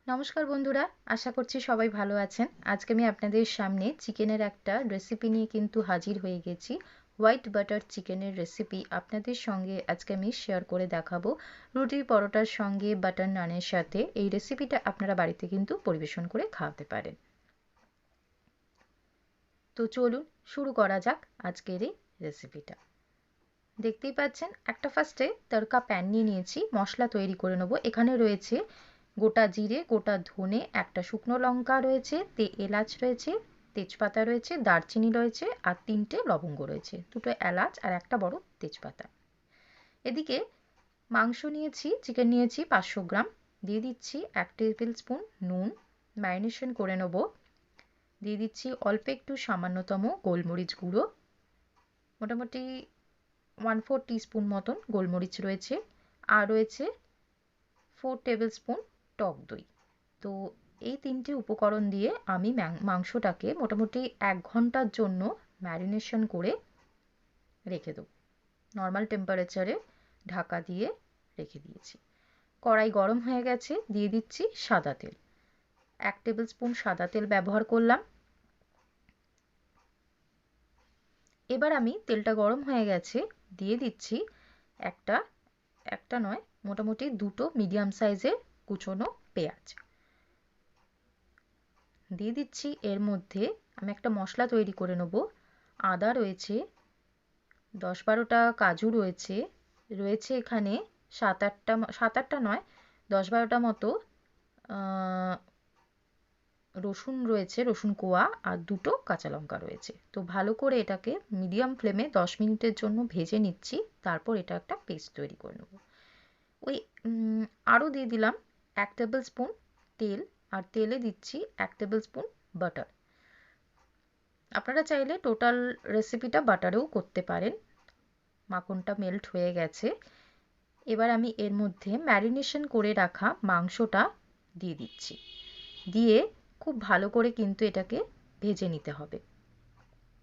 নমস্কার বন্ধুরা, আশা করছি সবাই ভালো আছেন। আজকে আমি আপনাদের সামনে চিকেনের একটা রেসিপি নিয়ে কিন্তু হাজির হয়ে গেছি। হোয়াইট বাটার চিকেনের রেসিপি আপনাদের সঙ্গে আজকে আমি শেয়ার করে দেখাবো। রুটি পরোটার সঙ্গে বাটার নানের সাথে এই রেসিপিটা আপনারা বাড়িতে কিন্তু পরিবেশন করে খাওয়াতে পারেন। তো চলুন শুরু করা যাক আজকের এই রেসিপিটা। দেখতেই পাচ্ছেন একটা ফার্স্টে তড়কা প্যান নিয়ে নিয়েছি, মশলা তৈরি করে নেবো। এখানে রয়েছে গোটা জিরে, গোটা ধনে, একটা শুকনো লঙ্কা রয়েছে, এলাচ রয়েছে, তেজপাতা রয়েছে, দারচিনি রয়েছে আর 3টে লবঙ্গ রয়েছে, 2টো এলাচ আর একটা বড় তেজপাতা। এদিকে মাংস নিয়েছি, চিকেন নিয়েছি 500 গ্রাম। দিয়ে দিচ্ছি 1 টেবিল স্পুন নুন, ম্যারিনেশন করে নেব। দিয়ে দিচ্ছি অল্প একটু সামান্যতম গোলমরিচ গুঁড়ো, মোটামুটি 1/4 টিস্পুন মতন গোলমরিচ রয়েছে, আর রয়েছে 4 টেবিল স্পুন টক দই। তো এই 3টে উপকরণ দিয়ে আমি মাংসটাকে মোটামুটি 1 ঘন্টার জন্য ম্যারিনেশন করে রেখে দেবো। নর্মাল টেম্পারেচারে ঢাকা দিয়ে রেখে দিয়েছি। কড়াই গরম হয়ে গেছে, দিয়ে দিচ্ছি সাদা তেল। 1 টেবিল স্পুন সাদা তেল ব্যবহার করলাম। এবার আমি তেলটা গরম হয়ে গেছে, দিয়ে দিচ্ছি একটা নয়, মোটামুটি 2টো মিডিয়াম সাইজের কুচনো পেঁয়াজ। দিয়ে দিচ্ছি এর মধ্যে আমি একটা মশলা তৈরি করে নেব। আদা রয়েছে, 10-12টা কাজু রয়েছে, রয়েছে এখানে 7-8টা নয়, 10-12টা মতো রসুন রয়েছে, রসুন কোয়া, আর 2টো কাঁচা লঙ্কা রয়েছে। তো ভালো করে এটাকে মিডিয়াম ফ্লেমে 10 মিনিটের জন্য ভেজে নিচ্ছি, তারপর এটা একটা পেস্ট তৈরি করে নেব। ওই আরও দিয়ে দিলাম 1 টেবিল স্পুন তেল, আর তেলে দিচ্ছি 1 টেবিল স্পুন বাটার। আপনারা চাইলে টোটাল রেসিপিটা বাটারেও করতে পারেন। মাখনটা মেল্ট হয়ে গেছে, এবার আমি এর মধ্যে ম্যারিনেশন করে রাখা মাংসটা দিয়ে দিচ্ছি। দিয়ে খুব ভালো করে কিন্তু এটাকে ভেজে নিতে হবে।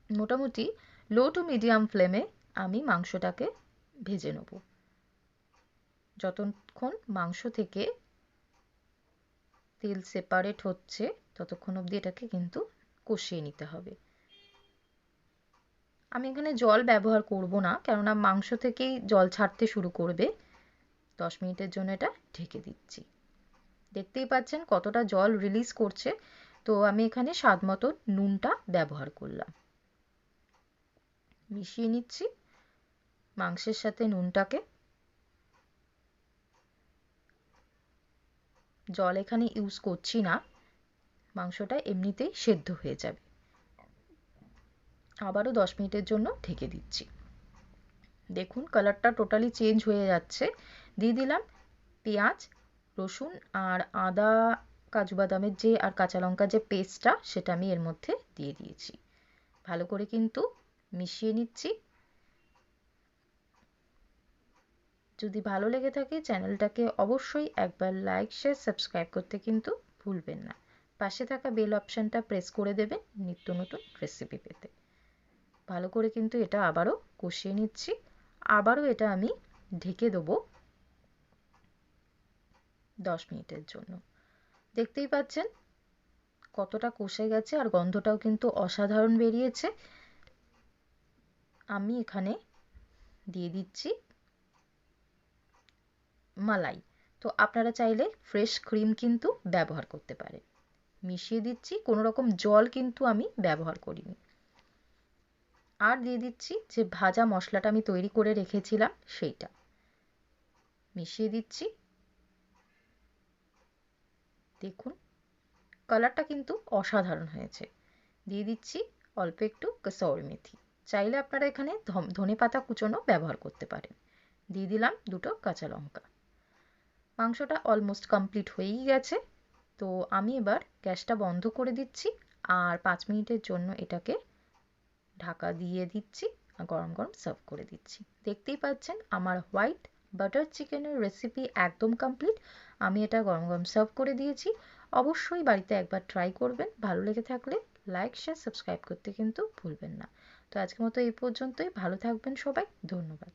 মোটামুটি লো টু মিডিয়াম ফ্লেমে আমি মাংসটাকে ভেজে নেব। যতক্ষণ মাংস থেকে তেল সেপারেট হচ্ছে ততক্ষণ অবধি এটাকে কিন্তু কষিয়ে নিতে হবে। আমি এখানে জল ব্যবহার করব না, কেননা মাংস থেকেই জল ছাড়তে শুরু করবে। 10 মিনিটের জন্য এটা ঢেকে দিচ্ছি। দেখতেই পাচ্ছেন কতটা জল রিলিজ করছে। তো আমি এখানে স্বাদ মতো নুনটা ব্যবহার করলাম। মিশিয়ে নিচ্ছি মাংসের সাথে নুনটাকে। জল এখানে ইউজ করছি না, মাংসটা এমনিতেই সেদ্ধ হয়ে যাবে। আবারও 10 মিনিটের জন্য ঢেকে দিচ্ছি। দেখুন কালারটা টোটালি চেঞ্জ হয়ে যাচ্ছে। দিয়ে দিলাম পেঁয়াজ, রসুন আর আদা, কাজু বাদামের যে আর কাঁচা লঙ্কার যে পেস্টটা, সেটা আমি এর মধ্যে দিয়ে দিয়েছি। ভালো করে কিন্তু মিশিয়ে নিচ্ছি। যদি ভালো লেগে থাকে চ্যানেলটাকে অবশ্যই একবার লাইক, শেয়ার, সাবস্ক্রাইব করতে কিন্তু ভুলবেন না। পাশে থাকা বেল অপশানটা প্রেস করে দেবেন নিত্য নতুন রেসিপি পেতে। ভালো করে কিন্তু এটা আবারও কষিয়ে নিচ্ছি। আবারও এটা আমি ঢেকে দেবো 10 মিনিটের জন্য। দেখতেই পাচ্ছেন কতটা কষে গেছে, আর গন্ধটাও কিন্তু অসাধারণ বেরিয়েছে। আমি এখানে দিয়ে দিচ্ছি মালাই। তো আপনারা চাইলে ফ্রেশ ক্রিম কিন্তু ব্যবহার করতে পারেন। মিশিয়ে দিচ্ছি, কোনো রকম জল কিন্তু আমি ব্যবহার করিনি। আর দিয়ে দিচ্ছি যে ভাজা মশলাটা আমি তৈরি করে রেখেছিলাম সেইটা মিশিয়ে দিচ্ছি। দেখুন কালারটা কিন্তু অসাধারণ হয়েছে। দিয়ে দিচ্ছি অল্প একটু কসুরি মেথি। চাইলে আপনারা এখানে ধনেপাতা কুচোনো ব্যবহার করতে পারেন। দিয়ে দিলাম 2টো কাঁচা লঙ্কা। মাংসটা অলমোস্ট কমপ্লিট হয়েই গেছে। তো আমি এবার গ্যাসটা বন্ধ করে দিচ্ছি, আর 5 মিনিটের জন্য এটাকে ঢাকা দিয়ে দিচ্ছি, আর গরম গরম সার্ভ করে দিচ্ছি। দেখতেই পাচ্ছেন আমার হোয়াইট বাটার চিকেনের রেসিপি একদম কমপ্লিট। আমি এটা গরম গরম সার্ভ করে দিয়েছি। অবশ্যই বাড়িতে একবার ট্রাই করবেন। ভালো লেগে থাকলে লাইক, শেয়ার, সাবস্ক্রাইব করতে কিন্তু ভুলবেন না। তো আজকের মতো এই পর্যন্তই। ভালো থাকবেন সবাই। ধন্যবাদ।